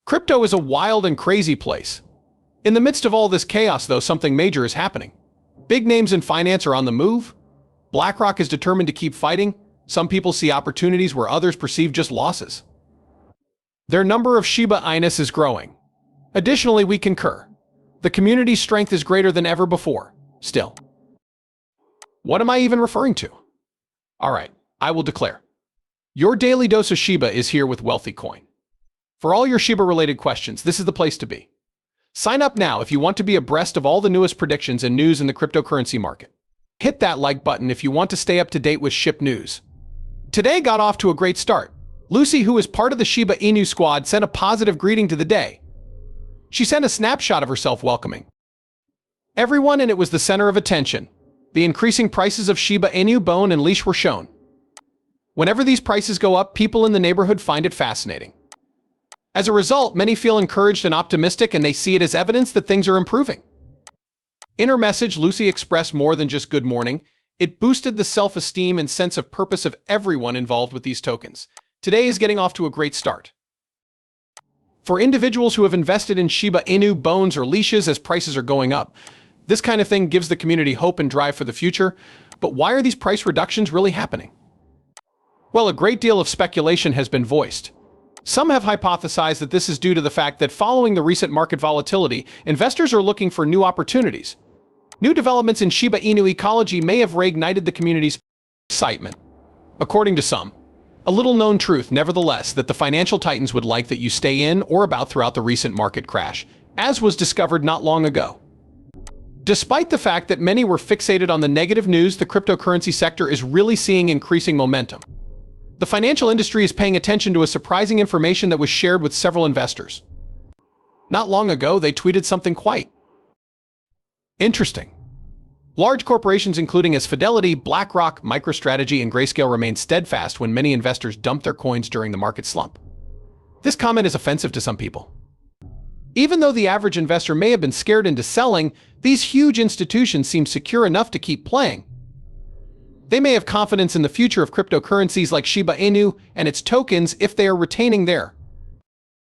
Crypto is a wild and crazy place. In the midst of all this chaos, though, something major is happening. Big names in finance are on the move. BlackRock is determined to keep fighting. Some people see opportunities where others perceive just losses. Their number of Shiba Inus is growing. Additionally, we concur. The community's strength is greater than ever before. Still. What am I even referring to? Alright, I will declare. Your daily dose of Shiba is here with Wealthy Coin. For all your Shiba-related questions, this is the place to be. Sign up now if you want to be abreast of all the newest predictions and news in the cryptocurrency market. Hit that like button if you want to stay up to date with SHIB news. Today got off to a great start. Lucy, who is part of the Shiba Inu squad, sent a positive greeting to the day. She sent a snapshot of herself welcoming everyone, and it was the center of attention. The increasing prices of Shiba Inu bone and leash were shown. Whenever these prices go up, people in the neighborhood find it fascinating. As a result, many feel encouraged and optimistic, and they see it as evidence that things are improving. In her message, Lucy expressed more than just good morning. It boosted the self-esteem and sense of purpose of everyone involved with these tokens. Today is getting off to a great start. For individuals who have invested in Shiba Inu bones or leashes as prices are going up, this kind of thing gives the community hope and drive for the future. But why are these price reductions really happening? Well, a great deal of speculation has been voiced. Some have hypothesized that this is due to the fact that following the recent market volatility, investors are looking for new opportunities. New developments in Shiba Inu ecology may have reignited the community's excitement. According to some, a little-known truth, nevertheless, that the financial titans would like that you stay in or about throughout the recent market crash, as was discovered not long ago. Despite the fact that many were fixated on the negative news, the cryptocurrency sector is really seeing increasing momentum. The financial industry is paying attention to a surprising information that was shared with several investors. Not long ago, they tweeted something quite interesting. Large corporations including as Fidelity, BlackRock, MicroStrategy, and Grayscale remained steadfast when many investors dumped their coins during the market slump. This comment is offensive to some people. Even though the average investor may have been scared into selling, these huge institutions seem secure enough to keep playing. They may have confidence in the future of cryptocurrencies like Shiba Inu and its tokens if they are retaining their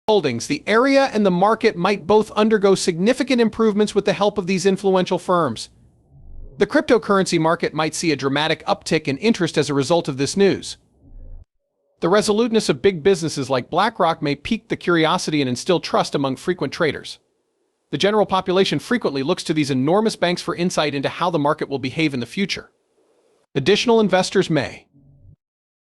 holdings. The area and the market might both undergo significant improvements with the help of these influential firms. The cryptocurrency market might see a dramatic uptick in interest as a result of this news. The resoluteness of big businesses like BlackRock may pique the curiosity and instill trust among frequent traders. The general population frequently looks to these enormous banks for insight into how the market will behave in the future. Additional investors may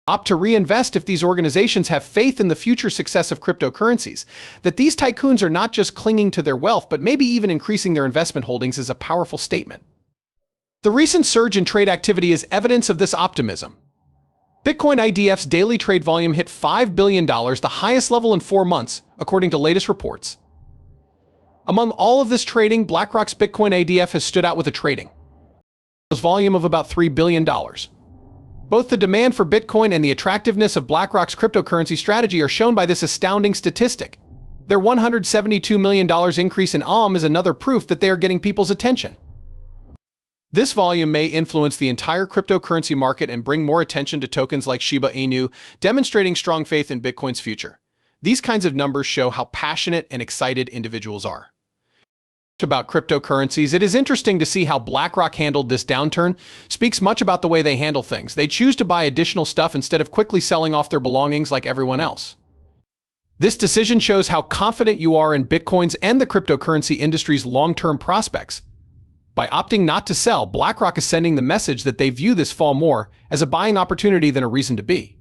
opt to reinvest if these organizations have faith in the future success of cryptocurrencies. That these tycoons are not just clinging to their wealth, but maybe even increasing their investment holdings is a powerful statement. The recent surge in trade activity is evidence of this optimism. Bitcoin IDF's daily trade volume hit $5 billion, the highest level in 4 months, according to latest reports. Among all of this trading, BlackRock's Bitcoin IDF has stood out with a trading volume of about $3 billion. Both the demand for Bitcoin and the attractiveness of BlackRock's cryptocurrency strategy are shown by this astounding statistic. Their $172 million increase in is another proof that they are getting people's attention. This volume may influence the entire cryptocurrency market and bring more attention to tokens like Shiba Inu, demonstrating strong faith in Bitcoin's future. These kinds of numbers show how passionate and excited individuals are about cryptocurrencies. It is interesting to see how BlackRock handled this downturn. Speaks much about the way they handle things. They choose to buy additional stuff instead of quickly selling off their belongings like everyone else. This decision shows how confident you are in Bitcoin's and the cryptocurrency industry's long-term prospects. By opting not to sell, BlackRock is sending the message that they view this fall more as a buying opportunity than a reason to be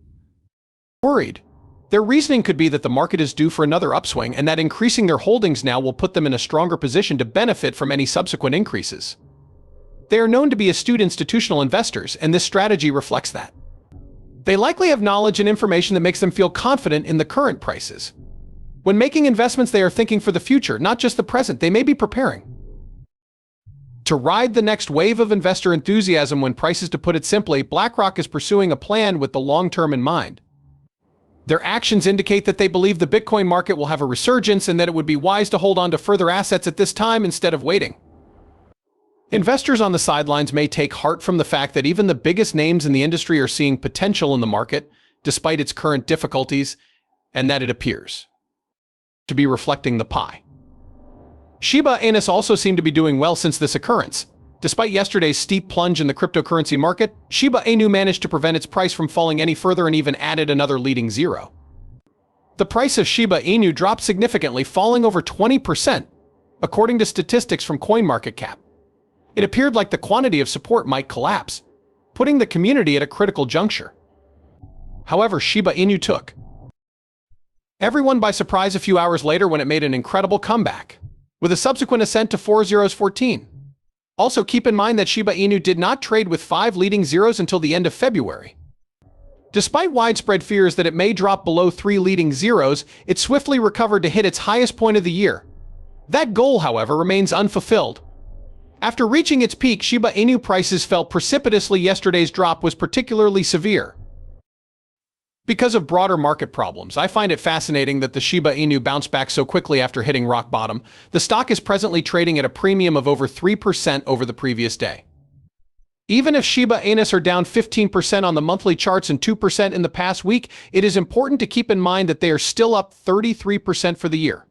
worried. Their reasoning could be that the market is due for another upswing and that increasing their holdings now will put them in a stronger position to benefit from any subsequent increases. They are known to be astute institutional investors, and this strategy reflects that. They likely have knowledge and information that makes them feel confident in the current prices. When making investments, they are thinking for the future, not just the present. They may be preparing to ride the next wave of investor enthusiasm when prices. To put it simply, BlackRock is pursuing a plan with the long term in mind. Their actions indicate that they believe the Bitcoin market will have a resurgence and that it would be wise to hold on to further assets at this time instead of waiting. Investors on the sidelines may take heart from the fact that even the biggest names in the industry are seeing potential in the market, despite its current difficulties, and that it appears to be reflecting the pie. Shiba Inu also seemed to be doing well since this occurrence. Despite yesterday's steep plunge in the cryptocurrency market, Shiba Inu managed to prevent its price from falling any further and even added another leading zero. The price of Shiba Inu dropped significantly, falling over 20%, according to statistics from CoinMarketCap. It appeared like the quantity of support might collapse, putting the community at a critical juncture. However, Shiba Inu took everyone by surprise a few hours later when it made an incredible comeback, with a subsequent ascent to 4.014. Also, keep in mind that Shiba Inu did not trade with 5 leading zeros until the end of February. Despite widespread fears that it may drop below 3 leading zeros, it swiftly recovered to hit its highest point of the year. That goal, however, remains unfulfilled. After reaching its peak, Shiba Inu prices fell precipitously. Yesterday's drop was particularly severe. Because of broader market problems, I find it fascinating that the Shiba Inu bounced back so quickly after hitting rock bottom. The stock is presently trading at a premium of over 3% over the previous day. Even if Shiba Inus are down 15% on the monthly charts and 2% in the past week, it is important to keep in mind that they are still up 33% for the year.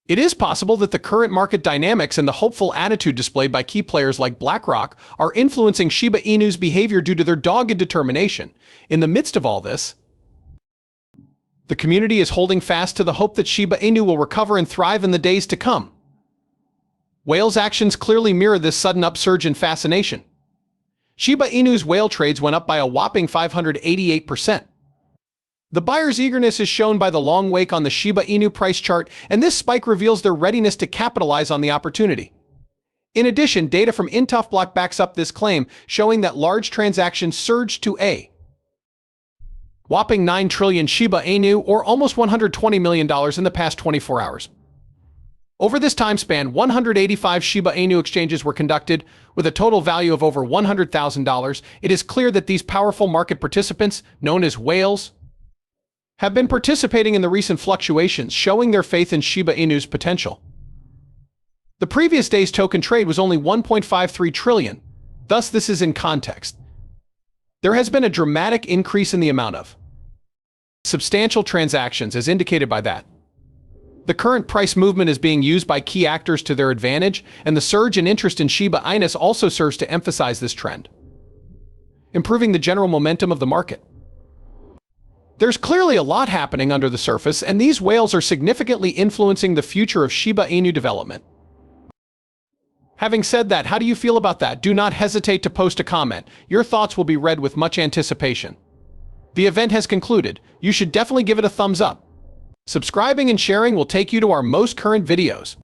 It is possible that the current market dynamics and the hopeful attitude displayed by key players like Blackrock are influencing Shiba Inu's behavior due to their dogged determination. In the midst of all this, the community is holding fast to the hope that Shiba Inu will recover and thrive in the days to come. Whale's actions clearly mirror this sudden upsurge in fascination. Shiba Inu's whale trades went up by a whopping 588%. The buyer's eagerness is shown by the long wake on the Shiba Inu price chart, and this spike reveals their readiness to capitalize on the opportunity. In addition, data from Intofblock backs up this claim, showing that large transactions surged to a whopping 9 trillion Shiba Inu, or almost $120 million in the past 24 hours. Over this time span, 185 Shiba Inu exchanges were conducted, with a total value of over $100,000. It is clear that these powerful market participants, known as whales, have been participating in the recent fluctuations, showing their faith in Shiba Inu's potential. The previous day's token trade was only 1.53 trillion, thus this is in context. There has been a dramatic increase in the amount of substantial transactions, as indicated by that. The current price movement is being used by key actors to their advantage, and the surge in interest in Shiba Inu also serves to emphasize this trend, improving the general momentum of the market. There's clearly a lot happening under the surface, and these whales are significantly influencing the future of Shiba Inu development. Having said that, how do you feel about that? Do not hesitate to post a comment. Your thoughts will be read with much anticipation. The event has concluded. You should definitely give it a thumbs up. Subscribing and sharing will take you to our most current videos.